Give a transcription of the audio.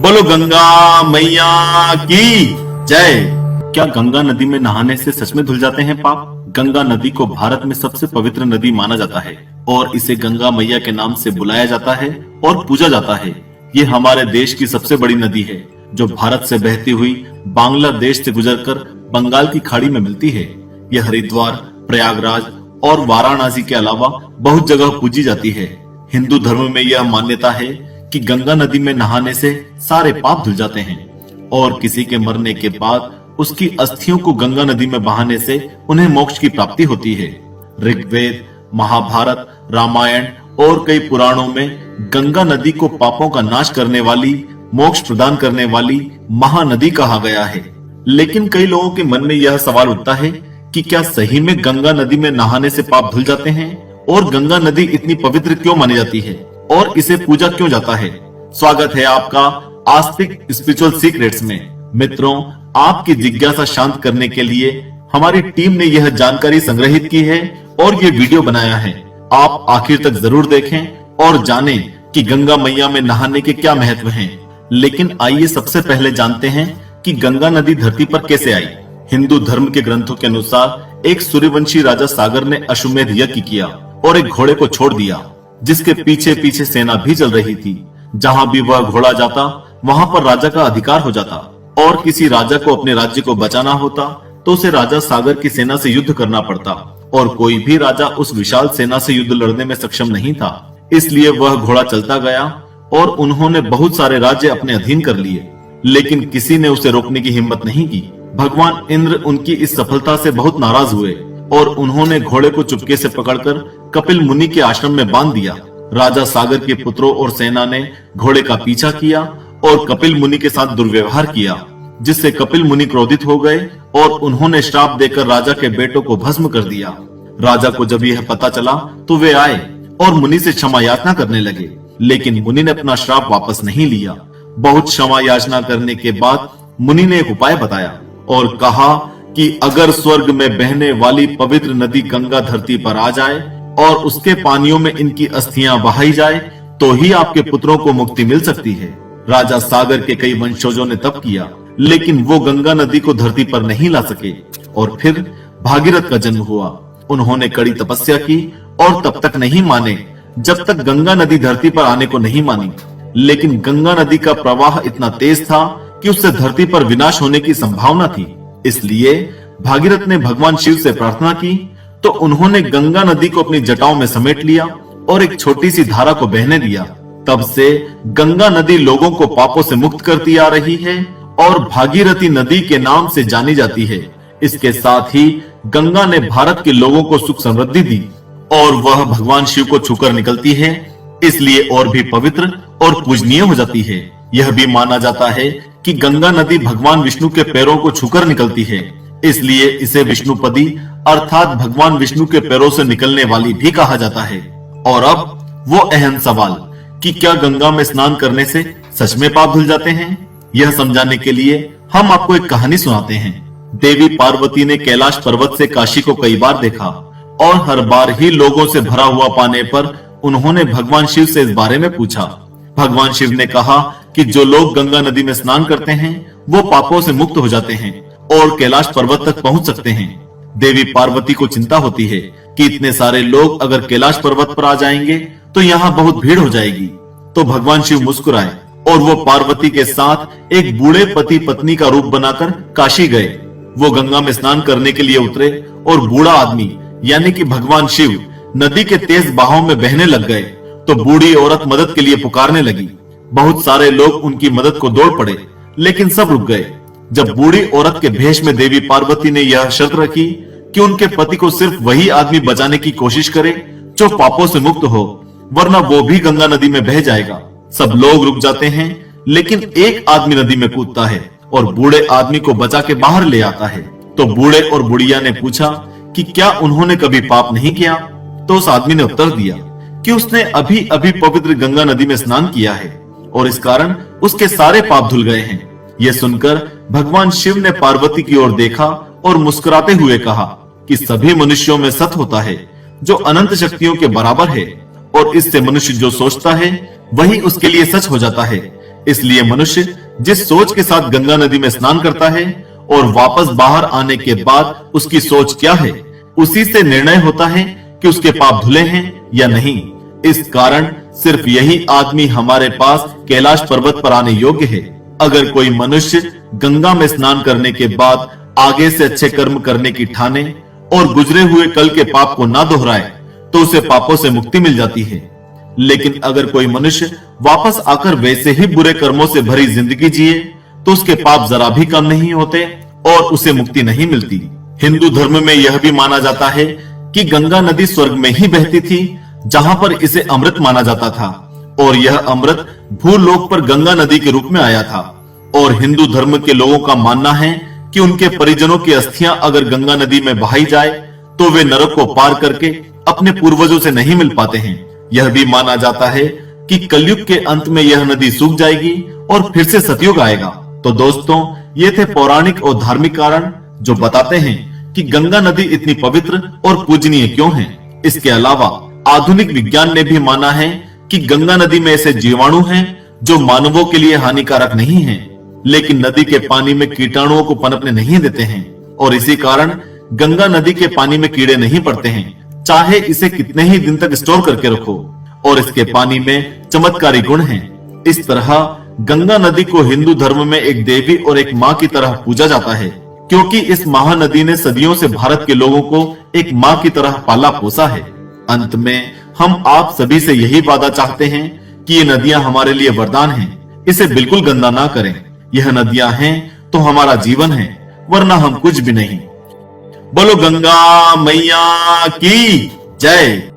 बोलो गंगा मैया की जय। क्या गंगा नदी में नहाने से सच में धुल जाते हैं पाप? गंगा नदी को भारत में सबसे पवित्र नदी माना जाता है और इसे गंगा मैया के नाम से बुलाया जाता है और पूजा जाता है। ये हमारे देश की सबसे बड़ी नदी है जो भारत से बहती हुई बांग्लादेश से गुजरकर बंगाल की खाड़ी में मिलती है। यह हरिद्वार, प्रयागराज और वाराणसी के अलावा बहुत जगह पूजी जाती है। हिंदू धर्म में यह मान्यता है कि गंगा नदी में नहाने से सारे पाप धुल जाते हैं और किसी के मरने के बाद उसकी अस्थियों को गंगा नदी में बहाने से उन्हें मोक्ष की प्राप्ति होती है। ऋग्वेद, महाभारत, रामायण और कई पुराणों में गंगा नदी को पापों का नाश करने वाली, मोक्ष प्रदान करने वाली महानदी कहा गया है। लेकिन कई लोगों के मन में यह सवाल उठता है कि क्या सही में गंगा नदी में नहाने से पाप धुल जाते हैं और गंगा नदी इतनी पवित्र क्यों मानी जाती है और इसे पूजा क्यों जाता है। स्वागत है आपका आस्तिक स्पिरिचुअल सीक्रेट्स में। मित्रों, आपकी जिज्ञासा शांत करने के लिए हमारी टीम ने यह जानकारी संग्रहित की है और ये वीडियो बनाया है। आप आखिर तक जरूर देखें और जानें कि गंगा मैया में नहाने के क्या महत्व हैं। लेकिन आइए सबसे पहले जानते हैं कि गंगा नदी धरती पर कैसे आई। हिंदू धर्म के ग्रंथों के अनुसार एक सूर्यवंशी राजा सागर ने अश्वमेध यज्ञ किया और एक घोड़े को छोड़ दिया जिसके पीछे पीछे सेना भी चल रही थी। जहां भी वह घोड़ा जाता वहां पर राजा का अधिकार हो जाता और किसी राजा को अपने राज्य को बचाना होता तो उसे राजा सागर की सेना से युद्ध करना पड़ता और कोई भी राजा उस विशाल सेना से युद्ध लड़ने में सक्षम नहीं था। इसलिए वह घोड़ा चलता गया और उन्होंने बहुत सारे राज्य अपने अधीन कर लिए, लेकिन किसी ने उसे रोकने की हिम्मत नहीं की। भगवान इंद्र उनकी इस सफलता से बहुत नाराज हुए और उन्होंने घोड़े को चुपके से पकड़कर कपिल मुनि के आश्रम में बांध दिया। राजा सागर के पुत्रों और सेना ने घोड़े का पीछा किया और कपिल मुनि के साथ दुर्व्यवहार किया, जिससे कपिल मुनि क्रोधित हो गए और उन्होंने श्राप देकर राजा के बेटों को भस्म कर दिया। राजा को जब यह पता चला तो वे आए और मुनि से क्षमा याचना करने लगे, लेकिन मुनि ने अपना श्राप वापस नहीं लिया। बहुत क्षमा याचना करने के बाद मुनि ने एक उपाय बताया और कहा कि अगर स्वर्ग में बहने वाली पवित्र नदी गंगा धरती पर आ जाए और उसके पानियों में इनकी अस्थियां बहाई जाए तो ही आपके पुत्रों को मुक्ति मिल सकती है। राजा सागर के कई वंशजों ने तप किया, लेकिन वो गंगा नदी को धरती पर नहीं ला सके और फिर भागीरथ का जन्म हुआ। उन्होंने कड़ी तपस्या की और तब तक नहीं माने जब तक गंगा नदी धरती पर आने को नहीं मानी। लेकिन गंगा नदी का प्रवाह इतना तेज था कि उससे धरती पर विनाश होने की संभावना थी। इसलिए भागीरथ ने भगवान शिव से प्रार्थना की तो उन्होंने गंगा नदी को अपनी जटाओं में समेट लिया और एक छोटी सी धारा को बहने दिया। तब से गंगा नदी लोगों को पापों से मुक्त करती आ रही है और भागीरथी नदी के नाम से जानी जाती है। इसके साथ ही गंगा ने भारत के लोगों को सुख समृद्धि दी और वह भगवान शिव को छूकर निकलती है, इसलिए और भी पवित्र और पूजनीय हो जाती है। यह भी माना जाता है कि गंगा नदी भगवान विष्णु के पैरों को छूकर निकलती है, इसलिए इसे विष्णुपदी अर्थात भगवान विष्णु के पैरों से निकलने वाली भी कहा जाता है। और अब वो अहम सवाल कि क्या गंगा में स्नान करने से सच में पाप धुल जाते हैं? यह समझाने के लिए हम आपको एक कहानी सुनाते हैं। देवी पार्वती ने कैलाश पर्वत से काशी को कई बार देखा और हर बार ही लोगों से भरा हुआ पाने पर उन्होंने भगवान शिव से इस बारे में पूछा। भगवान शिव ने कहा कि जो लोग गंगा नदी में स्नान करते हैं वो पापों से मुक्त हो जाते हैं और कैलाश पर्वत तक पहुंच सकते हैं। देवी पार्वती को चिंता होती है कि इतने सारे लोग अगर कैलाश पर्वत पर आ जाएंगे तो यहाँ बहुत भीड़ हो जाएगी। तो भगवान शिव मुस्कुराए और वो पार्वती के साथ एक बूढ़े पति पत्नी का रूप बनाकर काशी गए। वो गंगा में स्नान करने के लिए उतरे और बूढ़ा आदमी यानी कि भगवान शिव नदी के तेज बहाव में बहने लग गए तो बूढ़ी औरत मदद के लिए पुकारने लगी। बहुत सारे लोग उनकी मदद को दौड़ पड़े, लेकिन सब रुक गए। जब बूढ़ी औरत के भेष में देवी पार्वती ने यह शर्त रखी कि उनके पति को सिर्फ वही आदमी बचाने की कोशिश करे जो पापों से मुक्त हो, वरना वो भी गंगा नदी में बह जाएगा। सब लोग रुक जाते हैं, लेकिन एक आदमी नदी में कूदता है और बूढ़े आदमी को बचा के बाहर ले आता है। तो बूढ़े और बुढ़िया ने पूछा कि क्या उन्होंने कभी पाप नहीं किया? तो उस आदमी ने उत्तर दिया कि उसने अभी अभी पवित्र गंगा नदी में स्नान किया है और इस कारण उसके सारे पाप धुल गए हैं। यह सुनकर भगवान शिव ने पार्वती की ओर देखा और मुस्कुराते हुए कहा कि सभी मनुष्यों में सत होता है जो अनंत शक्तियों के बराबर है और इससे मनुष्य जो सोचता है वही उसके लिए सच हो जाता है। इसलिए मनुष्य जिस सोच के साथ गंगा नदी में स्नान करता है और वापस बाहर आने के बाद उसकी सोच क्या है, उसी से निर्णय होता है कि उसके पाप धुले हैं या नहीं। इस कारण सिर्फ यही आदमी हमारे पास कैलाश पर्वत पर आने योग्य है। अगर कोई मनुष्य गंगा में स्नान करने के बाद आगे से अच्छे कर्म करने की ठाने और गुजरे हुए कल के पाप को ना दोहराए तो उसे पापों से मुक्ति मिल जाती है। लेकिन अगर कोई मनुष्य वापस आकर वैसे ही बुरे कर्मों से भरी जिंदगी जिए तो उसके पाप जरा भी कम नहीं होते और उसे मुक्ति नहीं मिलती। हिंदू धर्म में यह भी माना जाता है कि गंगा नदी स्वर्ग में ही बहती थी, जहां पर इसे अमृत माना जाता था और यह अमृत भूलोक पर गंगा नदी के रूप में आया था। और हिंदू धर्म के लोगों का मानना है कि उनके परिजनों की अस्थियां अगर गंगा नदी में बहाई जाए तो वे नरक को पार करके अपने पूर्वजों से नहीं मिल पाते हैं। यह भी माना जाता है कि कलयुग के अंत में यह नदी सूख जाएगी और फिर से सतयुग आएगा। तो दोस्तों, ये थे पौराणिक और धार्मिक कारण जो बताते हैं कि गंगा नदी इतनी पवित्र और पूजनीय क्यों है। इसके अलावा आधुनिक विज्ञान ने भी माना है कि गंगा नदी में ऐसे जीवाणु हैं जो मानवों के लिए हानिकारक नहीं हैं, लेकिन नदी के पानी में कीटाणुओं को पनपने नहीं देते हैं और इसी कारण गंगा नदी के पानी में कीड़े नहीं पड़ते हैं, चाहे इसे कितने ही दिन तक स्टोर करके रखो। और इसके पानी में चमत्कारी गुण हैं। इस तरह गंगा नदी को हिंदू धर्म में एक देवी और एक माँ की तरह पूजा जाता है, क्योंकि इस महानदी ने सदियों से भारत के लोगों को एक माँ की तरह पाला पोसा है। अंत में हम आप सभी से यही वादा चाहते हैं कि ये नदियां हमारे लिए वरदान हैं। इसे बिल्कुल गंदा ना करें। यह नदियां हैं तो हमारा जीवन है, वरना हम कुछ भी नहीं। बोलो गंगा मैया की जय।